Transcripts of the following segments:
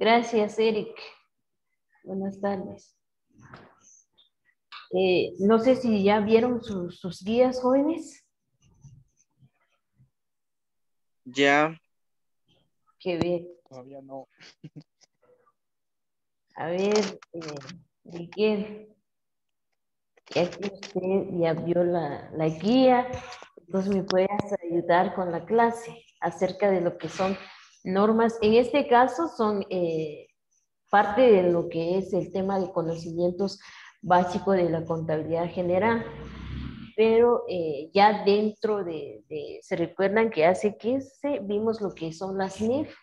Gracias, Eric. Buenas tardes. No sé si ya vieron sus guías, jóvenes. Ya, Qué bien. todavía no. A ver, Miguel, ya que usted ya vio la guía, entonces me puedes ayudar con la clase acerca de lo que son normas. En este caso son parte de lo que es el tema de conocimientos básicos de la contabilidad general. Pero ya dentro se recuerdan que hace 15 vimos lo que son las NIF.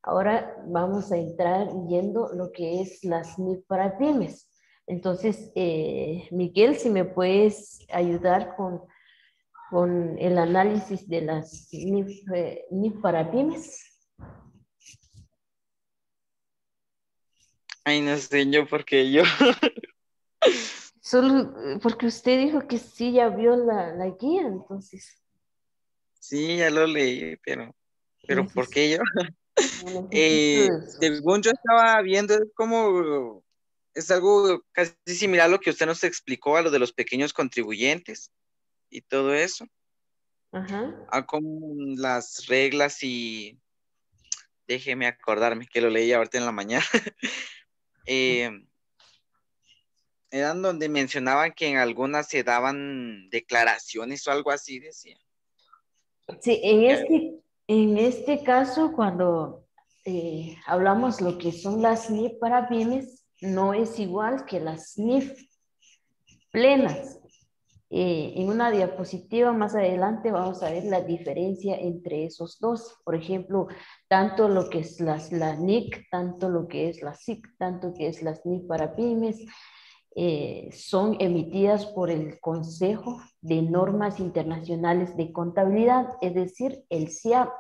Ahora vamos a entrar viendo lo que es las NIF para pymes. Entonces, Miguel, si me puedes ayudar con el análisis de las NIF para pymes. Ay, no sé yo porque yo. Solo porque usted dijo que sí ya vio la guía, entonces Sí, ya lo leí, pero ¿por necesito, qué yo? necesito de sus... Según yo estaba viendo, es como, es algo casi similar a lo que usted nos explicó, a lo de los pequeños contribuyentes y todo eso, Ajá. a como las reglas y déjeme acordarme que lo leí ahorita en la mañana. Eh, Eran donde mencionaban que en algunas se daban declaraciones o algo así, decía. Sí, en este caso, cuando hablamos lo que son las NIF para pymes, no es igual que las NIF plenas. En una diapositiva más adelante vamos a ver la diferencia entre esos dos. Por ejemplo, tanto lo que es la NIC, tanto lo que es la SIC, tanto que es las NIF para pymes, son emitidas por el Consejo de Normas Internacionales de Contabilidad, es decir, el CIAP,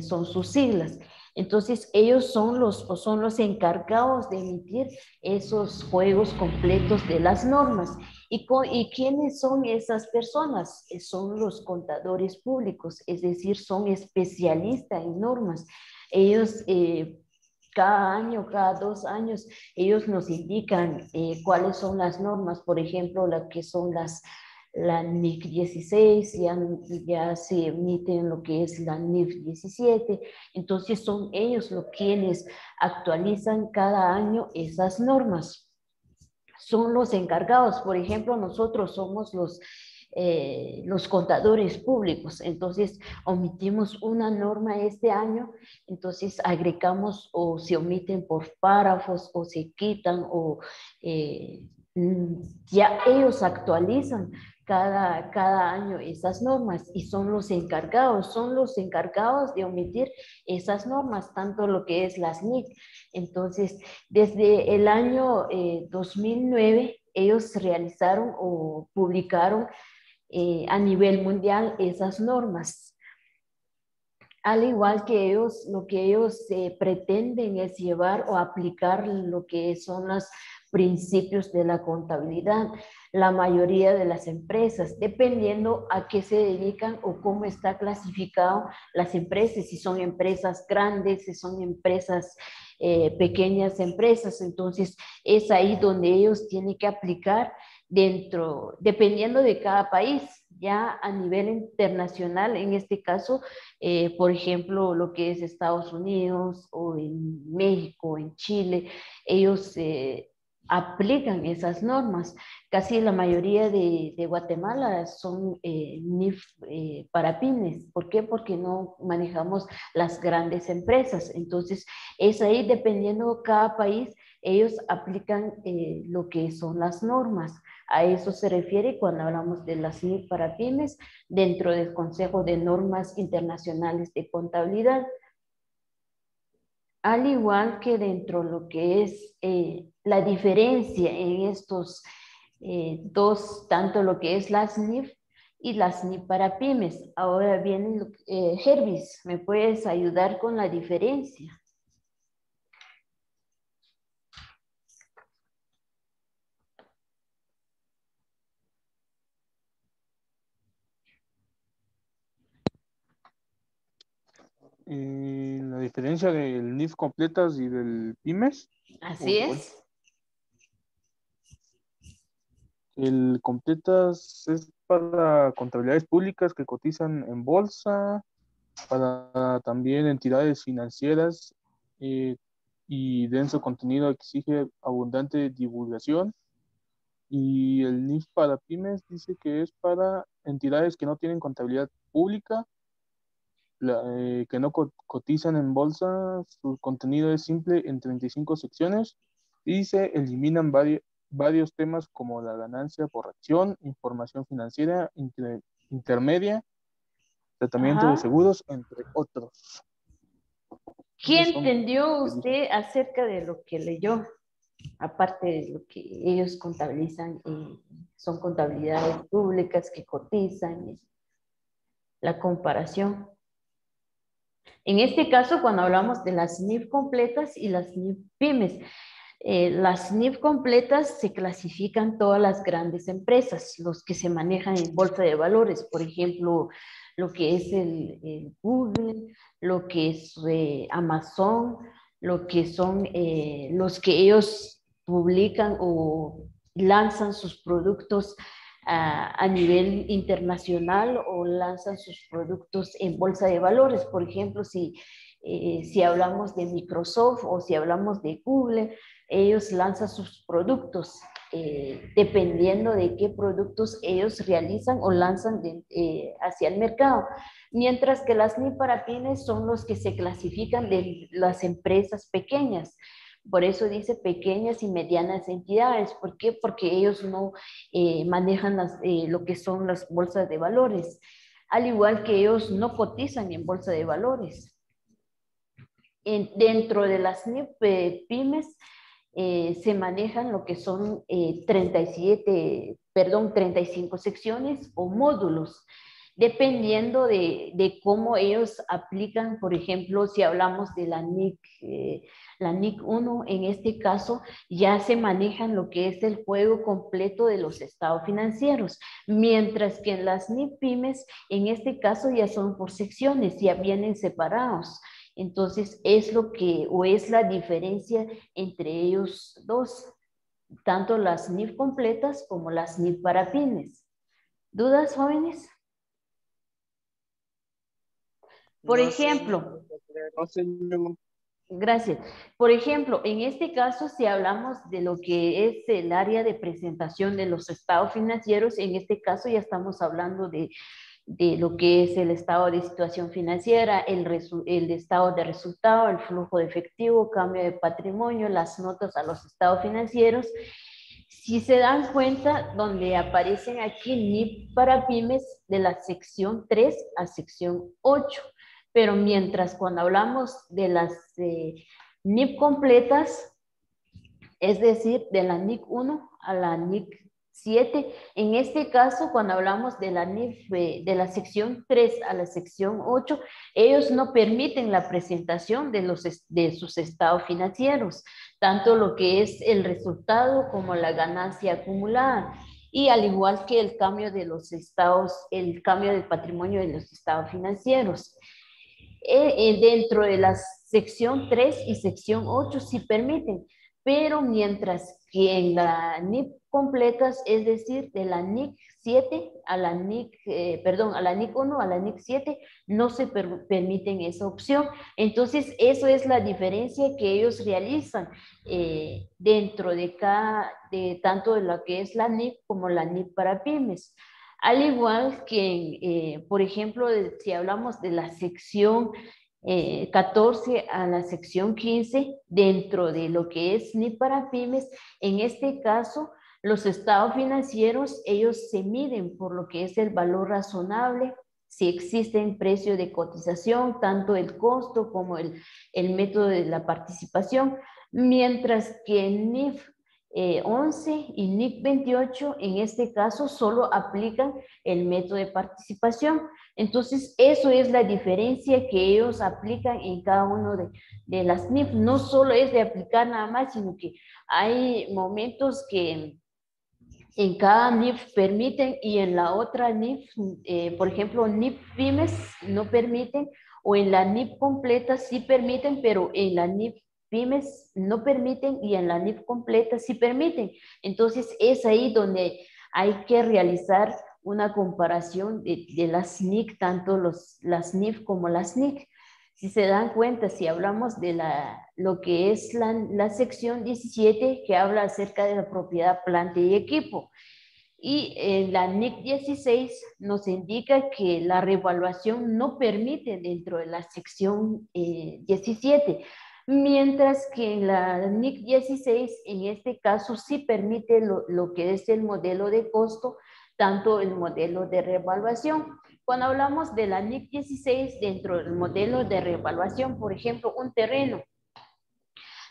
son sus siglas. Entonces, ellos son los encargados de emitir esos juegos completos de las normas. ¿Y quiénes son esas personas? Son los contadores públicos, es decir, son especialistas en normas. Ellos cada año, cada 2 años, ellos nos indican cuáles son las normas, por ejemplo, las que son la NIC 16, ya se emiten lo que es la NIF 17, entonces son ellos los quienes actualizan cada año esas normas. Son los encargados, por ejemplo, nosotros somos los contadores públicos, entonces omitimos una norma este año, entonces agregamos o se omiten por párrafos o se quitan o eh, ya ellos actualizan cada año esas normas y son los encargados de omitir esas normas, tanto lo que es las NIC. Entonces, desde el año 2009, ellos realizaron o publicaron a nivel mundial esas normas. Al igual que ellos, lo que ellos pretenden es llevar o aplicar lo que son los principios de la contabilidad. La mayoría de las empresas, dependiendo a qué se dedican o cómo está clasificado las empresas, si son empresas grandes, si son empresas pequeñas empresas, entonces es ahí donde ellos tienen que aplicar dentro, dependiendo de cada país, ya a nivel internacional, en este caso, por ejemplo, lo que es Estados Unidos o en México, en Chile, ellos aplican esas normas. Casi la mayoría de Guatemala son NIF para pymes. ¿Por qué? Porque no manejamos las grandes empresas. Entonces, es ahí dependiendo cada país, ellos aplican lo que son las normas. A eso se refiere cuando hablamos de las NIF para pymes dentro del Consejo de Normas Internacionales de Contabilidad. Al igual que dentro de lo que es la diferencia en estos dos, tanto lo que es las NIF y las NIF para pymes. Ahora viene, Hervis, ¿me puedes ayudar con la diferencia? La diferencia del NIF completas y del pymes. Así Bueno, es. el completas es para contabilidades públicas que cotizan en bolsa, para también entidades financieras y denso contenido exige abundante divulgación. Y el NIF para pymes dice que es para entidades que no tienen contabilidad pública, que no cotizan en bolsa, su contenido es simple en 35 secciones y se eliminan varios temas como la ganancia por acción, información financiera intermedia, tratamiento de Ajá. seguros, entre otros. ¿Qué Esos son entendió los que dicen. usted acerca de lo que leyó? Aparte de lo que ellos contabilizan, son contabilidades públicas que cotizan, la comparación. En este caso, cuando hablamos de las NIF completas y las NIF pymes, las NIF completas se clasifican todas las grandes empresas, los que se manejan en bolsa de valores, por ejemplo, lo que es el Google, lo que es Amazon, lo que son los que ellos publican o lanzan sus productos a nivel internacional o lanzan sus productos en bolsa de valores. Por ejemplo, si hablamos de Microsoft o si hablamos de Google, ellos lanzan sus productos dependiendo de qué productos ellos realizan o lanzan hacia el mercado. Mientras que las NIF para pymes son los que se clasifican de las empresas pequeñas. Por eso dice pequeñas y medianas entidades. ¿Por qué? Porque ellos no manejan lo que son las bolsas de valores. Al igual que ellos no cotizan en bolsa de valores. Dentro de las NIF pymes se manejan lo que son 35 secciones o módulos, dependiendo de cómo ellos aplican. Por ejemplo, si hablamos de la NIC 1, en este caso ya se manejan lo que es el juego completo de los estados financieros, mientras que en las NIC pymes, en este caso ya son por secciones, ya vienen separados. Entonces, es lo que, o es la diferencia entre ellos dos, tanto las NIF completas como las NIF para pymes. ¿Dudas, jóvenes? Por No, sí. ejemplo, No sé, gracias. Por ejemplo, en este caso, si hablamos de lo que es el área de presentación de los estados financieros, en este caso ya estamos hablando de lo que es el estado de situación financiera, el estado de resultado, el flujo de efectivo, cambio de patrimonio, las notas a los estados financieros. Si se dan cuenta, donde aparecen aquí NIF para pymes de la sección 3 a sección 8, pero mientras cuando hablamos de las NIF completas, es decir, de la NIC 1 a la NIC 7. En este caso, cuando hablamos de la NIF, de la sección 3 a la sección 8, ellos no permiten la presentación de sus estados financieros, tanto lo que es el resultado como la ganancia acumulada. Y al igual que el cambio de los estados, el cambio del patrimonio de los estados financieros. Dentro de la sección 3 y sección 8 sí permiten, pero mientras que en la NIC completas, es decir, de la NIC 7 a la NIC, a la NIC 1 a la NIC 7, no se permiten esa opción. Entonces, eso es la diferencia que ellos realizan dentro de tanto de lo que es la NIC como la NIC para pymes. Al igual que, por ejemplo, si hablamos de la sección 14 a la sección 15, dentro de lo que es NIF para pymes, en este caso, los estados financieros, ellos se miden por lo que es el valor razonable, si existen precios de cotización, tanto el costo como el método de la participación, mientras que en NIF 11 y NIC 28 en este caso solo aplican el método de participación. Entonces, eso es la diferencia que ellos aplican en cada uno de las NIF. No solo es de aplicar nada más, sino que hay momentos que en cada NIF permiten y en la otra NIF, por ejemplo, NIF pymes no permiten o en la NIF completa sí permiten, pero en la NIF pymes no permiten y en la NIF completa sí permiten. Entonces es ahí donde hay que realizar una comparación de las NIC, tanto las NIF como las NIC. Si se dan cuenta, si hablamos de lo que es la sección 17, que habla acerca de la propiedad, planta y equipo. Y la NIC 16 nos indica que la revaluación no permite dentro de la sección 17, mientras que en la NIC 16, en este caso, sí permite lo que es el modelo de costo, tanto el modelo de revaluación. Cuando hablamos de la NIC 16, dentro del modelo de revaluación, por ejemplo, un terreno.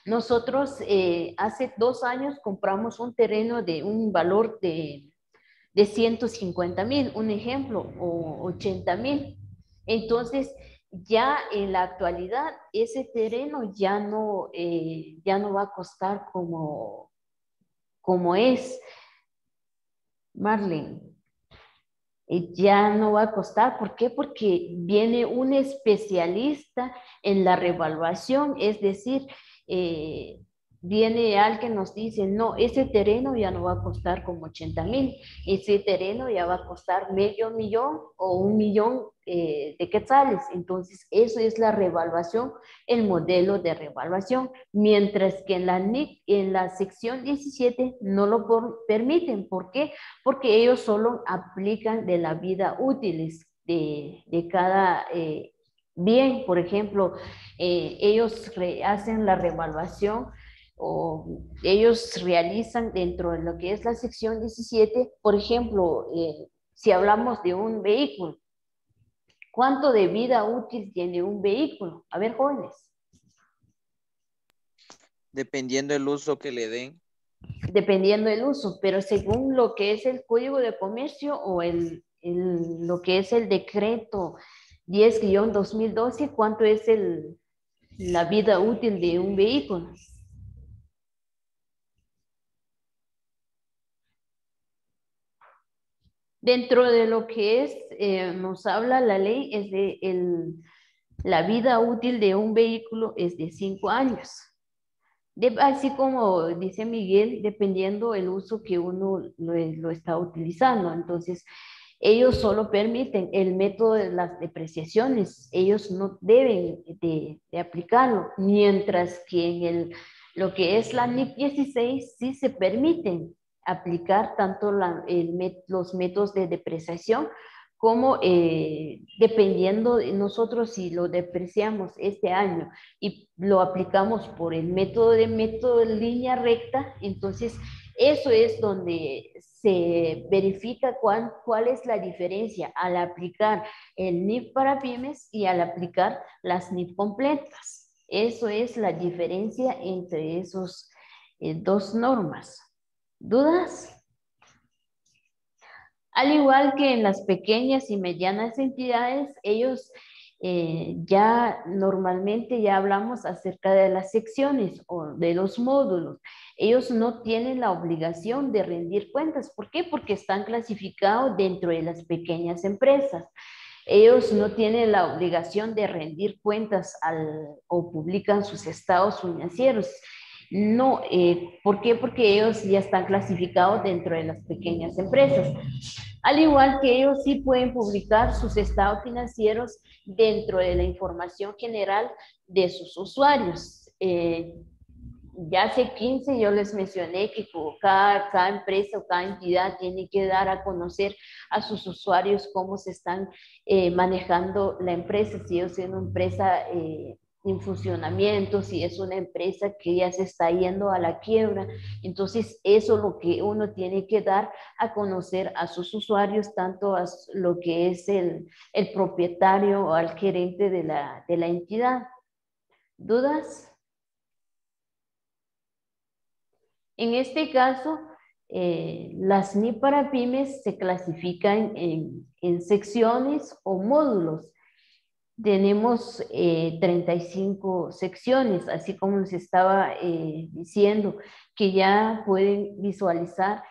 Nosotros hace 2 años compramos un terreno de un valor de 150,000, un ejemplo, o 80,000. Entonces, ya en la actualidad, ese terreno ya no va a costar como es, Marlene. Ya no va a costar. ¿Por qué? Porque viene un especialista en la revaluación, es decir, eh, viene alguien que nos dice, no, ese terreno ya no va a costar como 80,000, ese terreno ya va a costar medio millón o 1,000,000 de quetzales. Entonces, eso es la revaluación, el modelo de revaluación, mientras que en la NIC, en la sección 17, no lo permiten. ¿Por qué? Porque ellos solo aplican de la vida útiles de cada bien. Por ejemplo, ellos hacen la revaluación o ellos realizan dentro de lo que es la sección 17, por ejemplo, si hablamos de un vehículo, ¿cuánto de vida útil tiene un vehículo? A ver, jóvenes. Dependiendo del uso que le den. Dependiendo del uso, pero según lo que es el Código de Comercio o lo que es el decreto 10-2012, ¿cuánto es la vida útil de un vehículo? Dentro de lo que nos habla la ley, es la vida útil de un vehículo es de 5 años. Así como dice Miguel, dependiendo el uso que uno lo está utilizando. Entonces, ellos solo permiten el método de las depreciaciones, ellos no deben de aplicarlo, mientras que en lo que es la NIC 16 sí se permiten aplicar tanto los métodos de depreciación como dependiendo de nosotros si lo depreciamos este año y lo aplicamos por el método de línea recta, entonces eso es donde se verifica cuál es la diferencia al aplicar el NIF para pymes y al aplicar las NIF completas. Eso es la diferencia entre esos dos normas. ¿Dudas? Al igual que en las pequeñas y medianas entidades, ellos ya normalmente ya hablamos acerca de las secciones o de los módulos. Ellos no tienen la obligación de rendir cuentas. ¿Por qué? Porque están clasificados dentro de las pequeñas empresas. Ellos no tienen la obligación de rendir cuentas o publican sus estados financieros. No, ¿por qué? Porque ellos ya están clasificados dentro de las pequeñas empresas. Al igual que ellos sí pueden publicar sus estados financieros dentro de la información general de sus usuarios. Ya hace 15 yo les mencioné que cada empresa o cada entidad tiene que dar a conocer a sus usuarios cómo se están manejando la empresa, si es una empresa en funcionamiento, si es una empresa que ya se está yendo a la quiebra. Entonces, eso es lo que uno tiene que dar a conocer a sus usuarios, tanto a lo que es el propietario o al gerente de la entidad. ¿Dudas? En este caso, las NIF para pymes se clasifican en secciones o módulos. Tenemos 35 secciones, así como les estaba diciendo, que ya pueden visualizar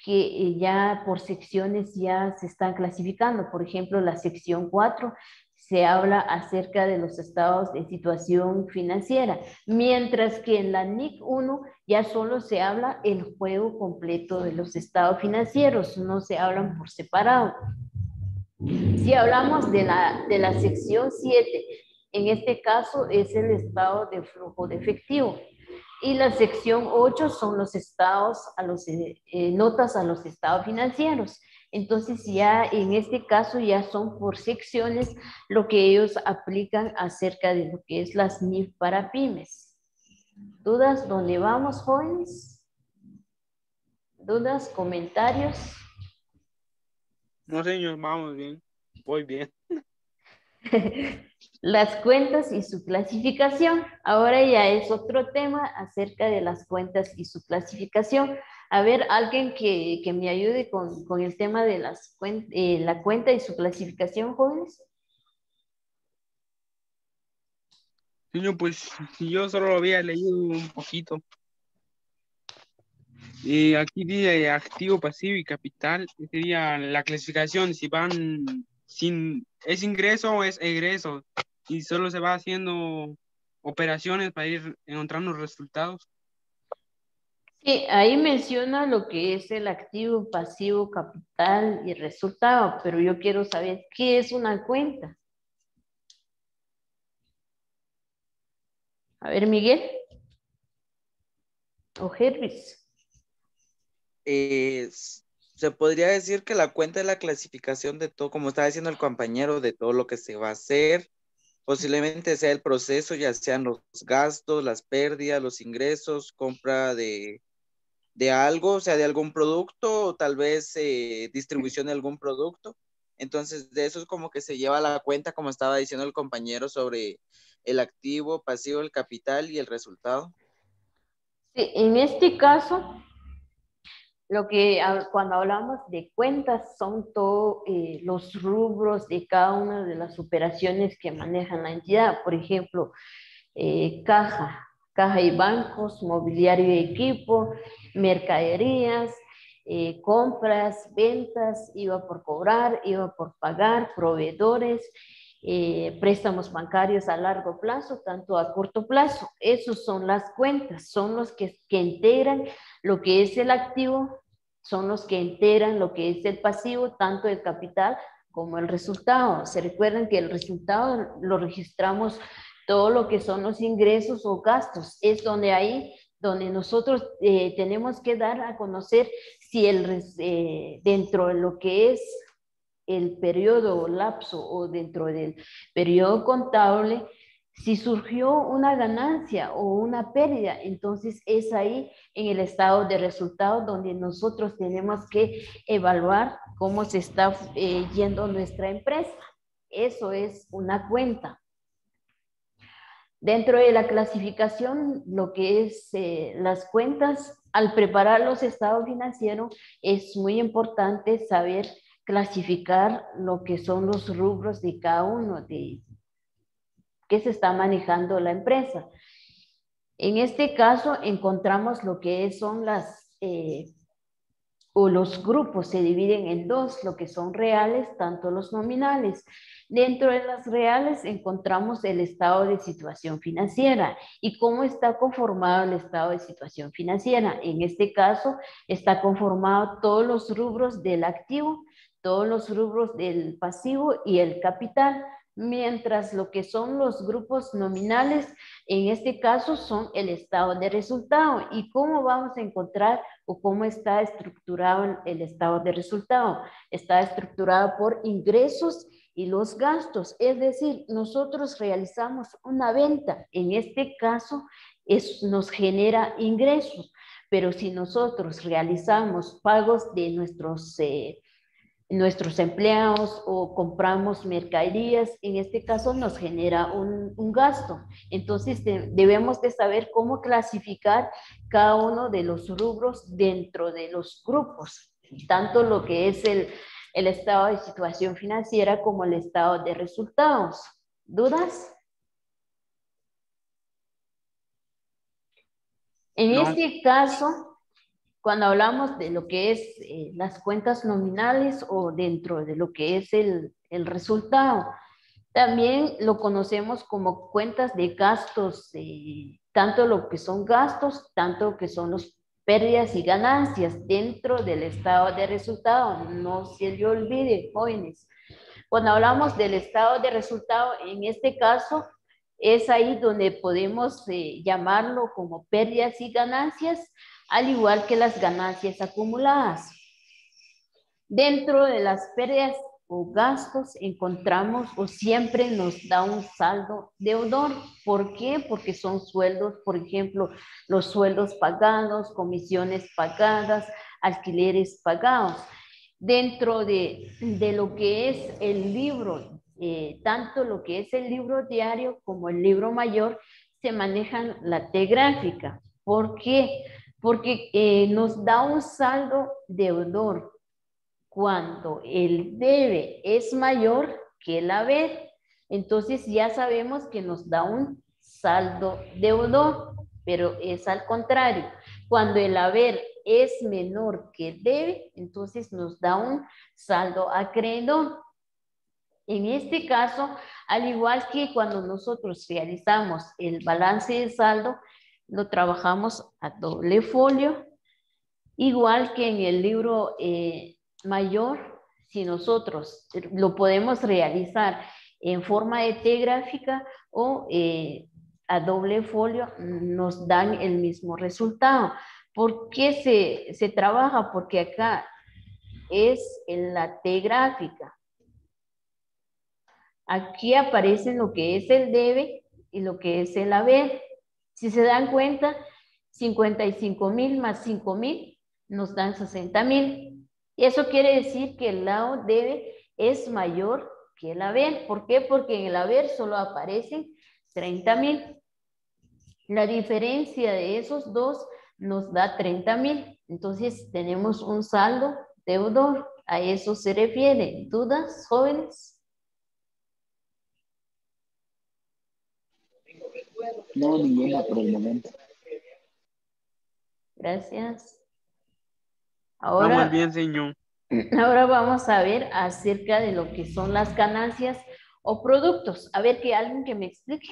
que ya por secciones ya se están clasificando. Por ejemplo, la sección 4 se habla acerca de los estados de situación financiera, mientras que en la NIC 1 ya solo se habla el juego completo de los estados financieros, no se hablan por separado. Si hablamos de la sección 7, en este caso es el estado de flujo de efectivo. Y la sección 8 son los estados, notas a los estados financieros. Entonces ya en este caso ya son por secciones lo que ellos aplican acerca de lo que es las NIF para pymes. ¿Dudas? ¿Dónde vamos, jóvenes? ¿Dudas? ¿Comentarios? No, señor, vamos bien. Voy bien. Las cuentas y su clasificación. Ahora ya es otro tema acerca de las cuentas y su clasificación. A ver, alguien que me ayude con el tema de la cuenta y su clasificación, jóvenes. Señor, pues yo solo lo había leído un poquito. Aquí dice activo, pasivo y capital. Sería la clasificación, si van sin, es ingreso o es egreso. Y solo se va haciendo operaciones para ir encontrando resultados. Sí, ahí menciona lo que es el activo, pasivo, capital y resultado, pero yo quiero saber qué es una cuenta. A ver, Miguel. O Hervis. Se podría decir que la cuenta es la clasificación de todo, como estaba diciendo el compañero, de todo lo que se va a hacer. Posiblemente sea el proceso, ya sean los gastos, las pérdidas, los ingresos, compra de algo, o sea, de algún producto, o tal vez distribución de algún producto. Entonces, de eso es como que se lleva la cuenta, como estaba diciendo el compañero, sobre el activo, pasivo, el capital y el resultado. Sí, en este caso, cuando hablamos de cuentas son todos los rubros de cada una de las operaciones que maneja la entidad. Por ejemplo, caja y bancos, mobiliario y equipo, mercaderías, compras, ventas, IVA por cobrar, IVA por pagar, proveedores, préstamos bancarios a largo plazo, tanto a corto plazo. Esos son las cuentas, son los que integran lo que es el activo, son los que integran lo que es el pasivo, tanto el capital como el resultado. Se recuerdan que el resultado lo registramos todo lo que son los ingresos o gastos. Es donde nosotros tenemos que dar a conocer si dentro de lo que es el periodo o lapso o dentro del periodo contable, si surgió una ganancia o una pérdida, entonces es ahí en el estado de resultados donde nosotros tenemos que evaluar cómo se está yendo nuestra empresa. Eso es una cuenta. Dentro de la clasificación, lo que es las cuentas, al preparar los estados financieros, es muy importante saber clasificar lo que son los rubros de cada uno de que se está manejando la empresa. En este caso, encontramos lo que son los grupos se dividen en dos, lo que son reales, tanto los nominales. Dentro de las reales encontramos el estado de situación financiera y cómo está conformado el estado de situación financiera. En este caso está conformado todos los rubros del activo, todos los rubros del pasivo y el capital, mientras lo que son los grupos nominales, en este caso son el estado de resultado. ¿Y cómo vamos a encontrar o cómo está estructurado el estado de resultado? Está estructurado por ingresos y los gastos, es decir, nosotros realizamos una venta, en este caso nos genera ingresos, pero si nosotros realizamos pagos de nuestros empleados o compramos mercaderías, en este caso nos genera un gasto. Entonces debemos de saber cómo clasificar cada uno de los rubros dentro de los grupos, tanto lo que es el estado de situación financiera como el estado de resultados. ¿Dudas? En No. este caso, cuando hablamos de lo que es las cuentas nominales o dentro de lo que es el resultado. También lo conocemos como cuentas de gastos, tanto lo que son gastos, tanto que son los pérdidas y ganancias dentro del estado de resultado. No se le olvide, jóvenes. Cuando hablamos del estado de resultado, en este caso, es ahí donde podemos llamarlo como pérdidas y ganancias, al igual que las ganancias acumuladas. Dentro de las pérdidas o gastos encontramos o siempre nos da un saldo deudor. ¿Por qué? Porque son sueldos, por ejemplo, los sueldos pagados, comisiones pagadas, alquileres pagados. Dentro de lo que es el libro, tanto lo que es el libro diario como el libro mayor, se manejan la T gráfica. ¿Por qué? Porque nos da un saldo deudor cuando el debe es mayor que el haber. Entonces ya sabemos que nos da un saldo deudor, pero es al contrario. Cuando el haber es menor que el debe, entonces nos da un saldo acreedor. En este caso, al igual que cuando nosotros realizamos el balance de saldo, lo trabajamos a doble folio, igual que en el libro mayor, si nosotros lo podemos realizar en forma de T gráfica o a doble folio, nos dan el mismo resultado. ¿Por qué se trabaja? Porque acá es en la T gráfica. Aquí aparece lo que es el debe y lo que es el haber. Si se dan cuenta, 55,000 más 5,000 nos dan 60,000. Y eso quiere decir que el lado debe es mayor que el haber. ¿Por qué? Porque en el haber solo aparecen 30,000. La diferencia de esos dos nos da 30,000. Entonces tenemos un saldo deudor. A eso se refiere. ¿Dudas, jóvenes? No, ninguna por el momento. Gracias. Vamos bien, señor. Ahora vamos a ver acerca de lo que son las ganancias o productos. A ver, que alguien que me explique.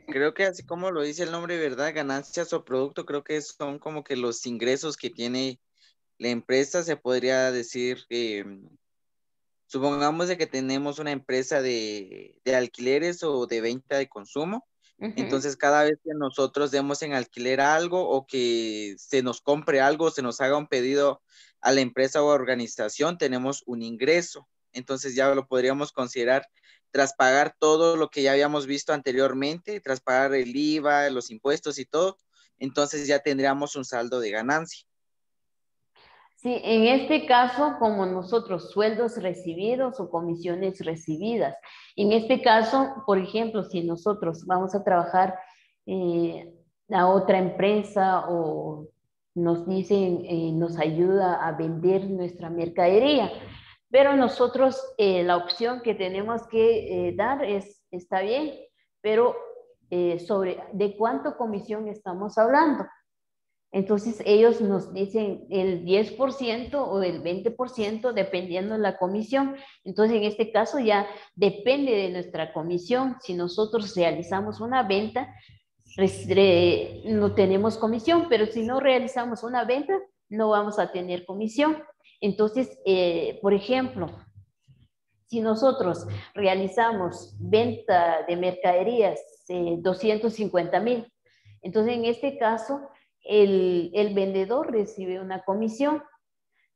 Creo que así como lo dice el nombre, ¿verdad? Ganancias o producto, creo que son como que los ingresos que tiene la empresa. Se podría decir que, supongamos de que tenemos una empresa de alquileres o de venta de consumo. Entonces, cada vez que nosotros demos en alquiler algo o que se nos compre algo, se nos haga un pedido a la empresa o organización, tenemos un ingreso. Entonces, ya lo podríamos considerar tras pagar todo lo que ya habíamos visto anteriormente, tras pagar el IVA, los impuestos y todo. Entonces, ya tendríamos un saldo de ganancia. Sí, en este caso, como nosotros, sueldos recibidos o comisiones recibidas. En este caso, por ejemplo, si nosotros vamos a trabajar a otra empresa o nos dicen, nos ayuda a vender nuestra mercadería, pero nosotros la opción que tenemos que dar es, está bien, pero sobre de cuánto comisión estamos hablando. Entonces ellos nos dicen el 10% o el 20% dependiendo de la comisión. Entonces en este caso ya depende de nuestra comisión. Si nosotros realizamos una venta, no tenemos comisión, pero si no realizamos una venta, no vamos a tener comisión. Entonces, por ejemplo, si nosotros realizamos venta de mercaderías 250,000, entonces en este caso el vendedor recibe una comisión,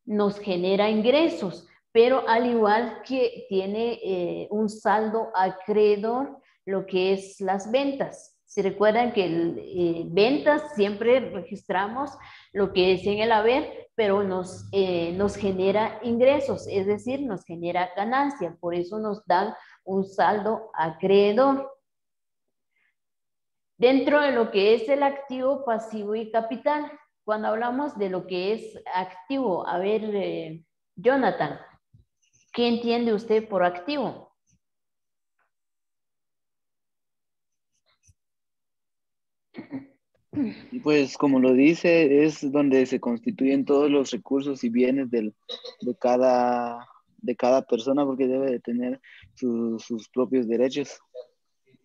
nos genera ingresos, pero al igual que tiene un saldo acreedor lo que es las ventas. Se recuerdan que ventas siempre registramos lo que es en el haber, pero nos genera ingresos, es decir, nos genera ganancia, por eso nos dan un saldo acreedor. Dentro de lo que es el activo, pasivo y capital, cuando hablamos de lo que es activo, a ver, Jonathan. ¿Qué entiende usted por activo? Pues como lo dice, es donde se constituyen todos los recursos y bienes de cada persona, porque debe de tener sus propios derechos.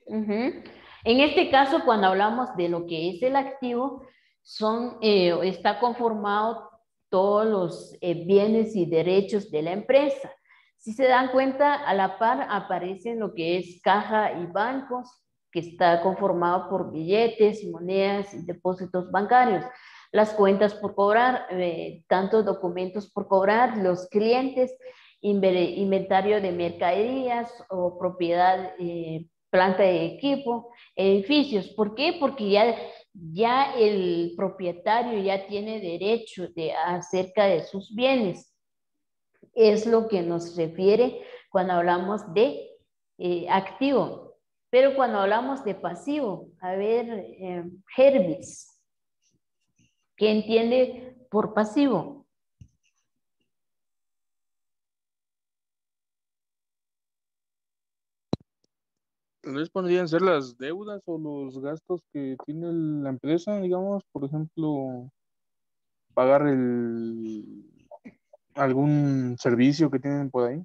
Ujú. En este caso, cuando hablamos de lo que es el activo, está conformado todos los bienes y derechos de la empresa. Si se dan cuenta, a la par aparecen lo que es caja y bancos, que está conformado por billetes, monedas y depósitos bancarios. Las cuentas por cobrar, tantos documentos por cobrar, los clientes, inventario de mercaderías o propiedad, planta de equipo, edificios. ¿Por qué? Porque ya el propietario ya tiene derecho acerca de sus bienes. Es lo que nos refiere cuando hablamos de activo. Pero cuando hablamos de pasivo, a ver, Hervis, ¿qué entiende por pasivo? Tal vez podrían ser las deudas o los gastos que tiene la empresa, digamos, por ejemplo, pagar algún servicio que tienen por ahí.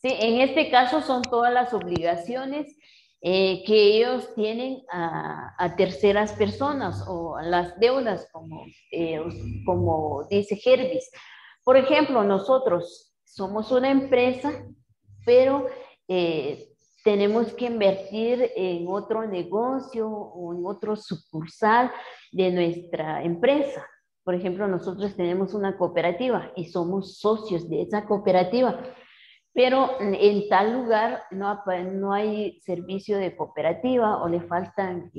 Sí, en este caso son todas las obligaciones que ellos tienen a terceras personas o a las deudas, como dice Hervis. Por ejemplo, nosotros somos una empresa, pero tenemos que invertir en otro negocio o en otro sucursal de nuestra empresa. Por ejemplo, nosotros tenemos una cooperativa y somos socios de esa cooperativa, pero en tal lugar no hay servicio de cooperativa o le faltan,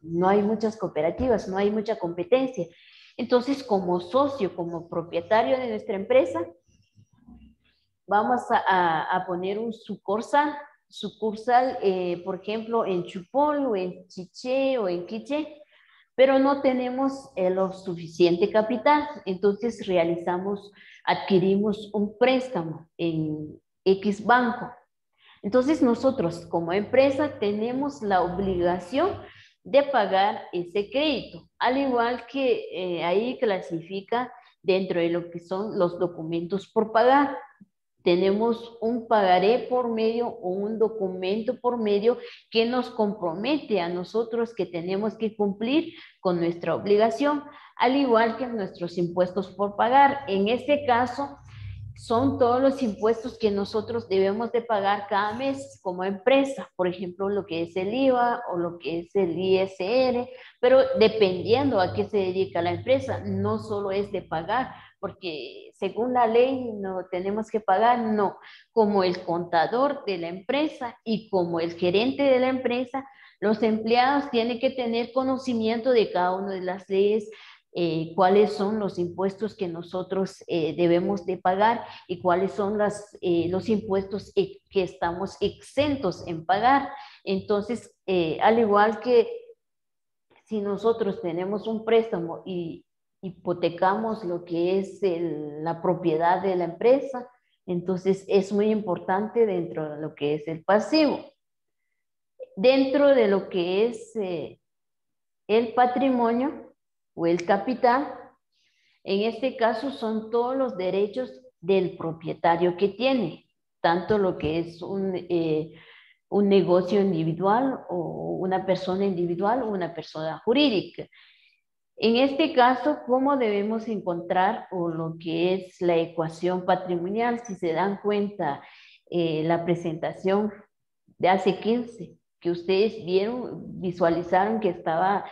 no hay muchas cooperativas, no hay mucha competencia. Entonces, como socio, como propietario de nuestra empresa, vamos a poner un sucursal, por ejemplo, en Chupol o en Chiché o en Quiché, pero no tenemos lo suficiente capital. Entonces adquirimos un préstamo en X banco. Entonces nosotros como empresa tenemos la obligación de pagar ese crédito, al igual que ahí clasifica dentro de lo que son los documentos por pagar. Tenemos un pagaré por medio o un documento por medio que nos compromete a nosotros que tenemos que cumplir con nuestra obligación, al igual que nuestros impuestos por pagar. En este caso, son todos los impuestos que nosotros debemos de pagar cada mes como empresa, por ejemplo, lo que es el IVA o lo que es el ISR, pero dependiendo a qué se dedica la empresa, no solo es de pagar, porque según la ley no tenemos que pagar, no, como el contador de la empresa y como el gerente de la empresa, los empleados tienen que tener conocimiento de cada una de las leyes, cuáles son los impuestos que nosotros debemos de pagar y cuáles son los impuestos que estamos exentos en pagar. Entonces, al igual que si nosotros tenemos un préstamo y hipotecamos lo que es la propiedad de la empresa, entonces es muy importante dentro de lo que es el pasivo. Dentro de lo que es el patrimonio o el capital, en este caso son todos los derechos del propietario que tiene, tanto lo que es un negocio individual o una persona individual o una persona jurídica. En este caso, ¿cómo debemos encontrar o lo que es la ecuación patrimonial? Si se dan cuenta, la presentación de hace 15, que ustedes visualizaron que estaba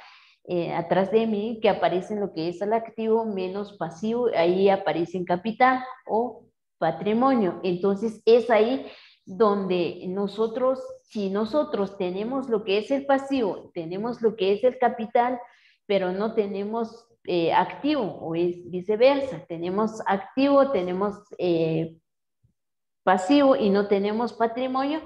atrás de mí, que aparece en lo que es el activo menos pasivo, ahí aparece en capital o patrimonio. Entonces, es ahí donde nosotros, si nosotros tenemos lo que es el pasivo, tenemos lo que es el capital, pero no tenemos activo, o es viceversa, tenemos activo, tenemos pasivo y no tenemos patrimonio,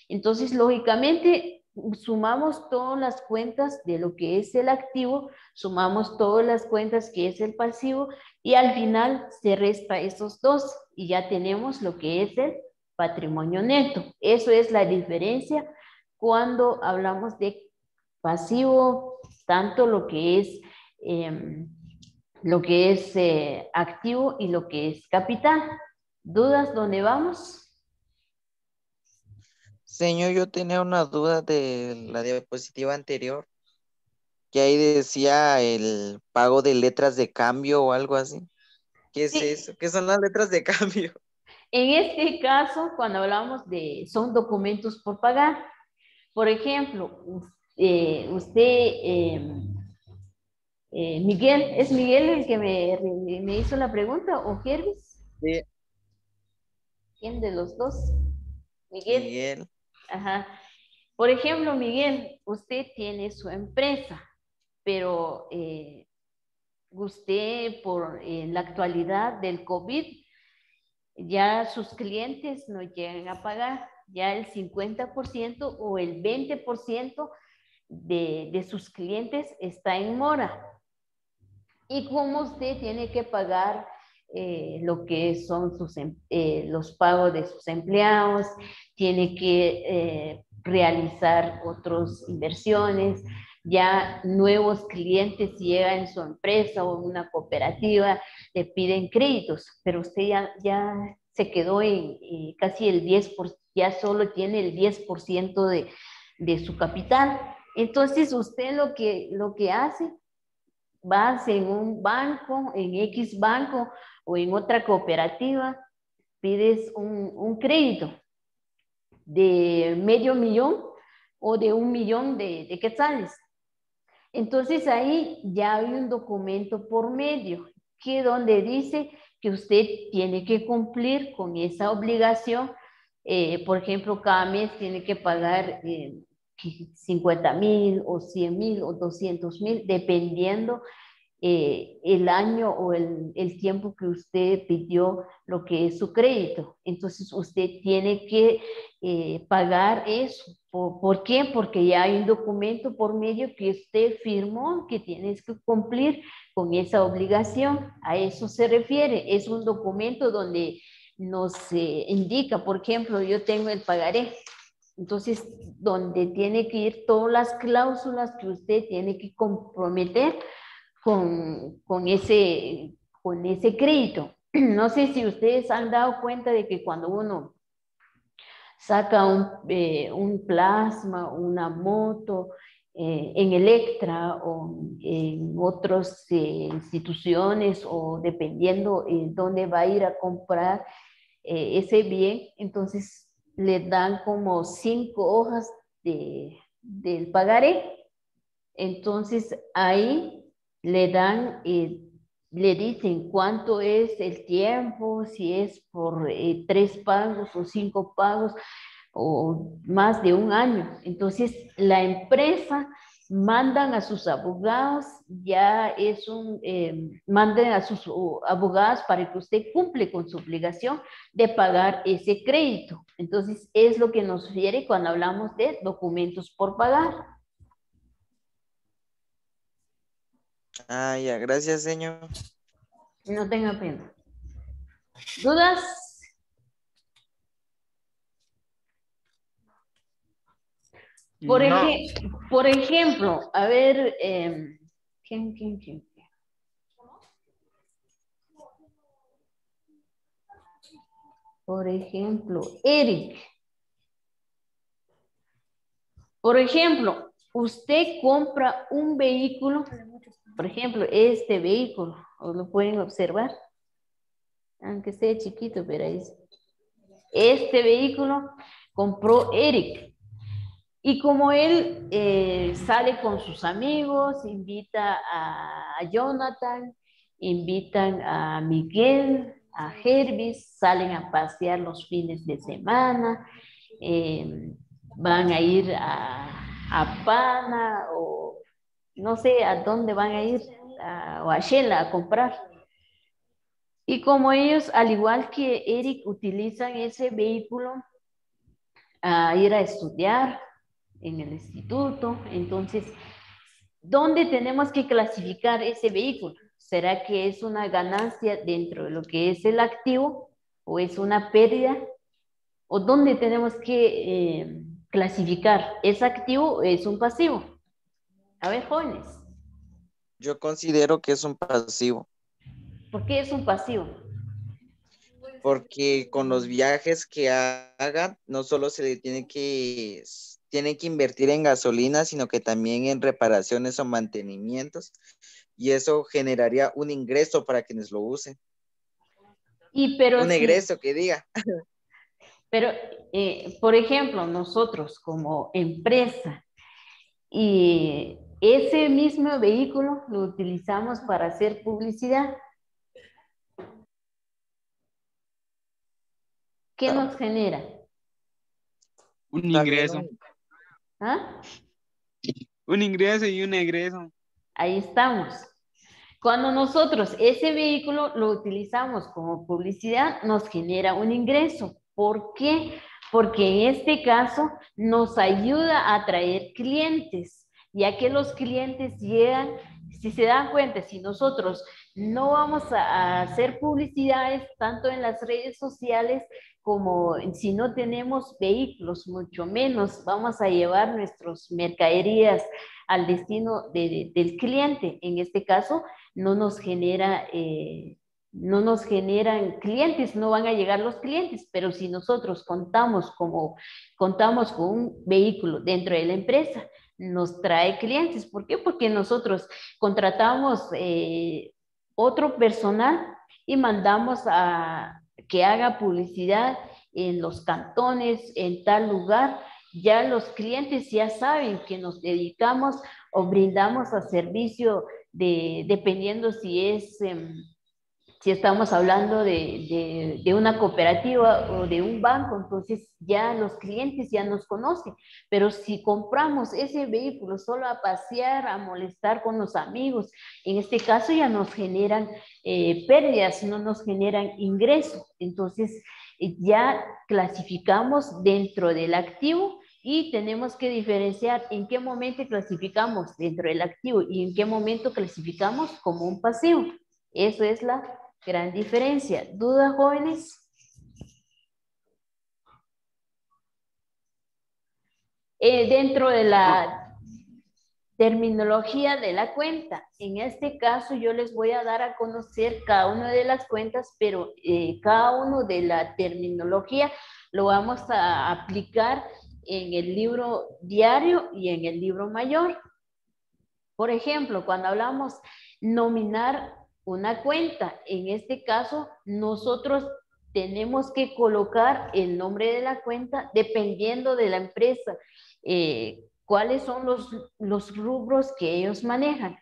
entonces lógicamente sumamos todas las cuentas de lo que es el activo, sumamos todas las cuentas que es el pasivo y al final se resta esos dos y ya tenemos lo que es el patrimonio neto. Eso es la diferencia cuando hablamos de pasivo, tanto lo que es activo y lo que es capital. ¿Dudas dónde vamos? Señor, yo tenía una duda de la diapositiva anterior, que ahí decía el pago de letras de cambio o algo así. ¿Qué es Sí, eso? ¿Qué son las letras de cambio? en este caso, cuando hablamos son documentos por pagar. Por ejemplo, Miguel, ¿es Miguel el que me hizo la pregunta o Jervis? Sí, ¿Quién de los dos? Miguel. Miguel. Ajá. Por ejemplo, Miguel, usted tiene su empresa, pero usted la actualidad del COVID, ya sus clientes no llegan a pagar, ya el 50% o el 20% de sus clientes está en mora. Y como usted tiene que pagar lo que son los pagos de sus empleados, tiene que realizar otras inversiones, ya nuevos clientes llegan en su empresa o en una cooperativa, le piden créditos, pero usted ya se quedó en casi el 10%, ya solo tiene el 10% de su capital. Entonces usted lo que hace, vas en un banco, en X banco o en otra cooperativa, pides un crédito de $500,000 o de 1 millón de quetzales. Entonces ahí ya hay un documento por medio que donde dice que usted tiene que cumplir con esa obligación. Por ejemplo, cada mes tiene que pagar 50,000 o 100,000 o 200,000, dependiendo el año o el tiempo que usted pidió lo que es su crédito. Entonces usted tiene que pagar eso. ¿Por qué? Porque ya hay un documento por medio que usted firmó que tienes que cumplir con esa obligación. A eso se refiere. Es un documento donde nos indica, por ejemplo, yo tengo el pagaré. Entonces, donde tiene que ir todas las cláusulas que usted tiene que comprometer con ese crédito. No sé si ustedes han dado cuenta de que cuando uno saca un plasma, una moto, en Electra o en otras instituciones o dependiendo dónde va a ir a comprar ese bien, entonces le dan como 5 hojas del pagaré. Entonces ahí le dicen cuánto es el tiempo, si es por 3 pagos o 5 pagos o más de un año. Entonces la empresa mandan a sus abogados, mandan a sus abogados para que usted cumple con su obligación de pagar ese crédito. Entonces es lo que nos refiere cuando hablamos de documentos por pagar. Ah, ya, gracias, señor. No tenga pena. ¿Dudas? No. Por ejemplo, a ver, ¿quién? Por ejemplo, Eric. Por ejemplo, usted compra un vehículo, por ejemplo, este vehículo, o lo pueden observar, aunque sea chiquito, pero ahí este vehículo compró Eric. Y como él sale con sus amigos, invita a Jonathan, invitan a Miguel, a Jervis, salen a pasear los fines de semana, van a ir a Pana o no sé a dónde van a ir, o a Shela a comprar. Y como ellos, al igual que Eric, utilizan ese vehículo a ir a estudiar, en el instituto. Entonces, ¿dónde tenemos que clasificar ese vehículo? ¿Será que es una ganancia dentro de lo que es el activo o es una pérdida? ¿O dónde tenemos que clasificar? ¿Es activo o es un pasivo? A ver, jóvenes, Yo considero que es un pasivo, ¿por qué es un pasivo? porque con los viajes que hagan, no solo se le tiene que invertir en gasolina, sino que también en reparaciones o mantenimientos, y eso generaría un ingreso para quienes lo usen. Y pero Un sí, egreso que diga. pero por ejemplo, nosotros como empresa y ese mismo vehículo lo utilizamos para hacer publicidad, ¿qué nos genera? Un También ingreso. ¿Ah? Un ingreso y un egreso. Ahí estamos. Cuando nosotros ese vehículo lo utilizamos como publicidad, nos genera un ingreso. ¿Por qué? Porque en este caso nos ayuda a atraer clientes, ya que los clientes llegan, si se dan cuenta, si nosotros no vamos a hacer publicidades tanto en las redes sociales como si no tenemos vehículos, mucho menos vamos a llevar nuestras mercaderías al destino del cliente. En este caso, no nos genera, no nos generan clientes, no van a llegar los clientes, pero si nosotros contamos con un vehículo dentro de la empresa, nos trae clientes. ¿Por qué? Porque nosotros contratamos otro personal y mandamos a que haga publicidad en los cantones, en tal lugar. Ya los clientes ya saben que nos dedicamos o brindamos a servicio dependiendo si estamos hablando de una cooperativa o de un banco, entonces ya los clientes ya nos conocen. Pero si compramos ese vehículo solo a pasear, a molestar con los amigos, en este caso ya nos generan pérdidas, no nos generan ingresos. Entonces ya clasificamos dentro del activo y tenemos que diferenciar en qué momento clasificamos dentro del activo y en qué momento clasificamos como un pasivo. Eso es la gran diferencia. ¿Dudas, jóvenes? Dentro de la terminología de la cuenta, en este caso yo les voy a dar a conocer cada una de las cuentas, pero cada uno de la terminología lo vamos a aplicar en el libro diario y en el libro mayor. Por ejemplo, cuando hablamos nominar una cuenta, en este caso nosotros tenemos que colocar el nombre de la cuenta dependiendo de la empresa, cuáles son los rubros que ellos manejan.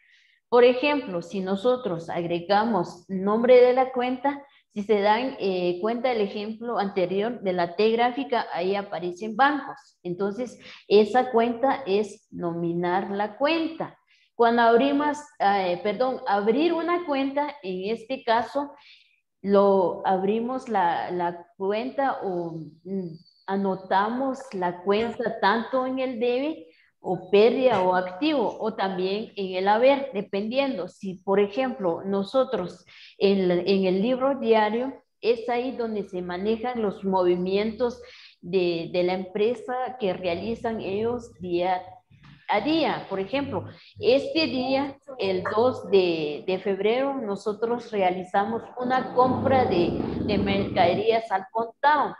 Por ejemplo, si nosotros agregamos nombre de la cuenta, si se dan cuenta del ejemplo anterior de la T gráfica, ahí aparecen bancos. Entonces, esa cuenta es nominar la cuenta. Cuando abrir una cuenta, en este caso, abrimos la cuenta o anotamos la cuenta tanto en el debe o pérdida o activo o también en el haber, dependiendo. Si, por ejemplo, nosotros en el libro diario es ahí donde se manejan los movimientos de la empresa que realizan ellos día a día. Por ejemplo, este día, el 2 de febrero, nosotros realizamos una compra de mercaderías al contado.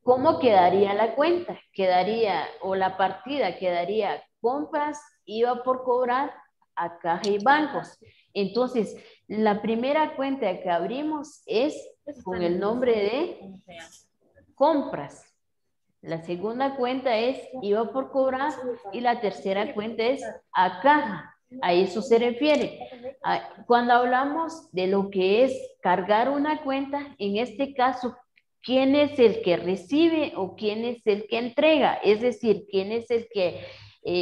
¿Cómo quedaría la cuenta? Quedaría, o la partida quedaría compras, iba por cobrar a caja y bancos. Entonces, la primera cuenta que abrimos es con el nombre de compras. La segunda cuenta es iba por cobrar y la tercera cuenta es a caja. A eso se refiere. Cuando hablamos de lo que es cargar una cuenta, en este caso, ¿quién es el que recibe o quién es el que entrega? Es decir, ¿quién es el que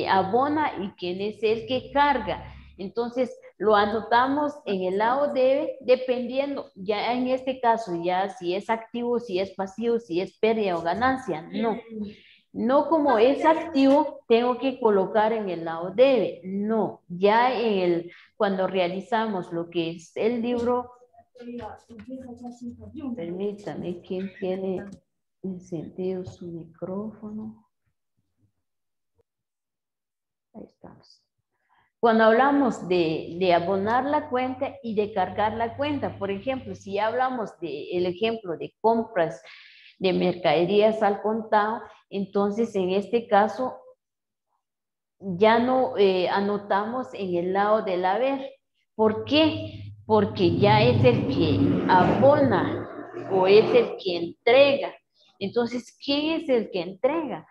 abona y quién es el que carga? Entonces, lo anotamos en el lado debe, dependiendo, ya en este caso, ya si es activo, si es pasivo, si es pérdida o ganancia, no. No como es activo, tengo que colocar en el lado debe. No, ya cuando realizamos lo que es el libro, permítame, ¿quién tiene encendido su micrófono? Ahí estamos. Cuando hablamos de abonar la cuenta y de cargar la cuenta, por ejemplo, si ya hablamos del ejemplo de compras de mercaderías al contado, entonces en este caso ya no anotamos en el lado del haber. ¿Por qué? Porque ya es el que abona o es el que entrega. Entonces, ¿quién es el que entrega?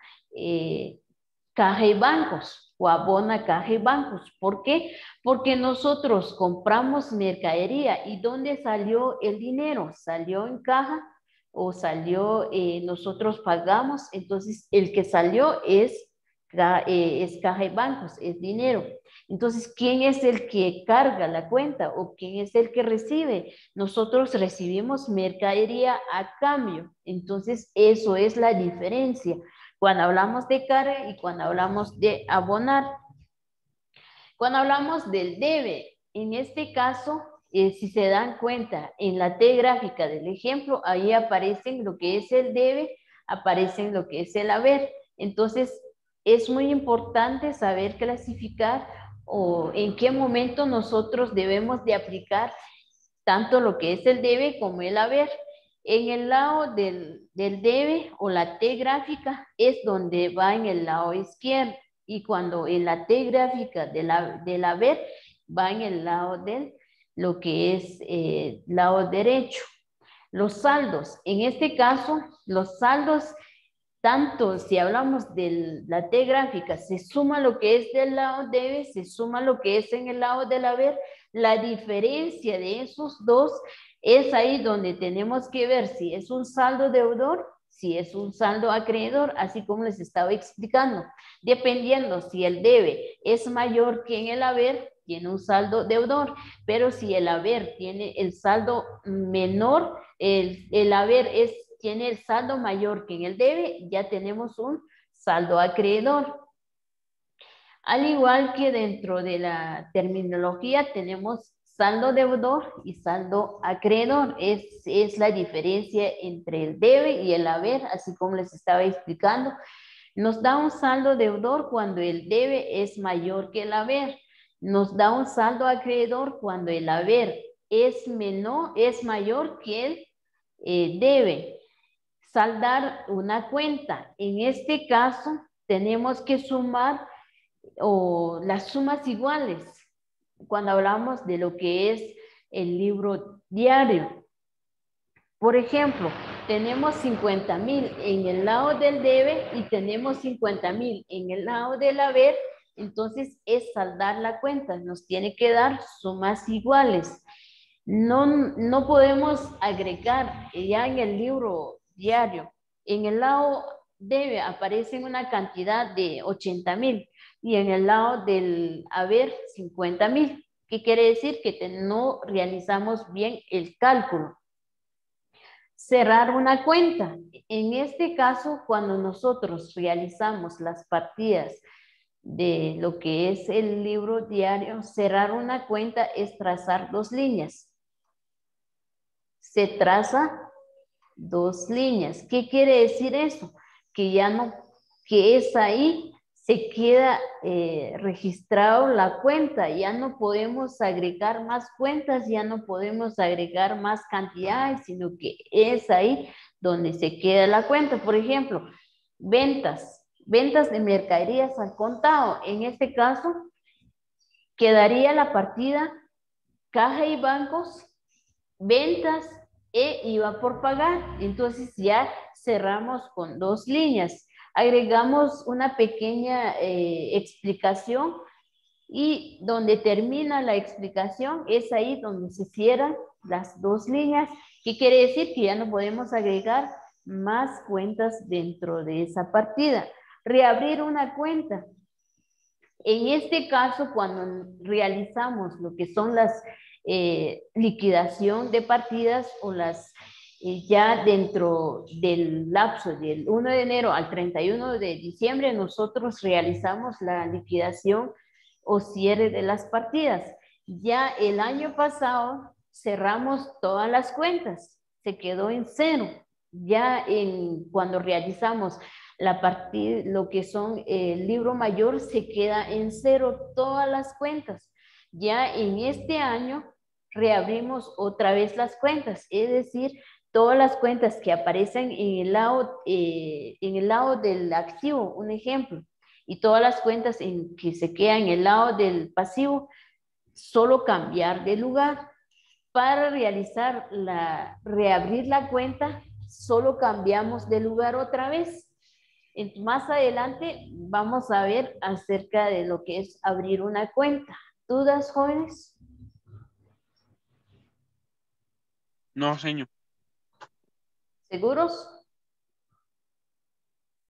Caja y bancos o abona caja y bancos. ¿Por qué? Porque nosotros compramos mercadería. ¿Y dónde salió el dinero? ¿Salió en caja o salió, nosotros pagamos? Entonces, el que salió es caja y bancos, es dinero. Entonces, ¿quién es el que carga la cuenta o quién es el que recibe? Nosotros recibimos mercadería a cambio. Entonces, eso es la diferencia cuando hablamos de carga y cuando hablamos de abonar. Cuando hablamos del debe, en este caso, si se dan cuenta, en la T gráfica del ejemplo, ahí aparecen lo que es el debe, aparecen lo que es el haber. Entonces, es muy importante saber clasificar o en qué momento nosotros debemos de aplicar tanto lo que es el debe como el haber. En el lado del debe o la T gráfica es donde va en el lado izquierdo y cuando en la T gráfica del haber va en el lado del lo que es lado derecho. Los saldos, en este caso, los saldos, tanto si hablamos de la T gráfica, se suma lo que es del lado debe, se suma lo que es en el lado del haber. La diferencia de esos dos es ahí donde tenemos que ver si es un saldo deudor, si es un saldo acreedor, así como les estaba explicando. Dependiendo si el debe es mayor que en el haber, tiene un saldo deudor, pero si el haber tiene el saldo menor, el haber tiene el saldo mayor que en el debe, ya tenemos un saldo acreedor. Al igual que dentro de la terminología tenemos saldo deudor y saldo acreedor. Es la diferencia entre el debe y el haber, así como les estaba explicando. Nos da un saldo deudor cuando el debe es mayor que el haber. Nos da un saldo acreedor cuando el haber es mayor que el debe. Saldar una cuenta. En este caso, tenemos que sumar las sumas iguales cuando hablamos de lo que es el libro diario. Por ejemplo, tenemos 50,000 en el lado del debe y tenemos 50,000 en el lado del haber, entonces es saldar la cuenta, nos tiene que dar sumas iguales. No podemos agregar ya en el libro diario, en el lado debe aparece una cantidad de 80,000 y en el lado del haber 50,000. ¿Qué quiere decir? Que no realizamos bien el cálculo. Cerrar una cuenta. En este caso, cuando nosotros realizamos las partidas de lo que es el libro diario, cerrar una cuenta es trazar dos líneas. Se traza dos líneas. ¿Qué quiere decir eso? Que ya no, que es ahí, se queda registrado la cuenta, ya no podemos agregar más cuentas, ya no podemos agregar más cantidades, sino que es ahí donde se queda la cuenta. Por ejemplo, ventas de mercaderías al contado. En este caso, quedaría la partida caja y bancos, ventas e IVA por pagar. Entonces ya cerramos con dos líneas. Agregamos una pequeña explicación y donde termina la explicación es ahí donde se cierran las dos líneas. ¿Qué quiere decir? Que ya no podemos agregar más cuentas dentro de esa partida. Reabrir una cuenta. En este caso, cuando realizamos lo que son las liquidación de partidas o las ya dentro del lapso del 1 de enero al 31 de diciembre, nosotros realizamos la liquidación o cierre de las partidas. Ya el año pasado cerramos todas las cuentas, se quedó en cero. Ya cuando realizamos la partida, lo que son el libro mayor, se queda en cero todas las cuentas. Ya en este año reabrimos otra vez las cuentas, es decir, todas las cuentas que aparecen en el lado del activo, un ejemplo, y todas las cuentas que se quedan en el lado del pasivo, solo cambiar de lugar. Para reabrir la cuenta, solo cambiamos de lugar otra vez. Más adelante vamos a ver acerca de lo que es abrir una cuenta. ¿Dudas, jóvenes? No, señor. ¿Seguros?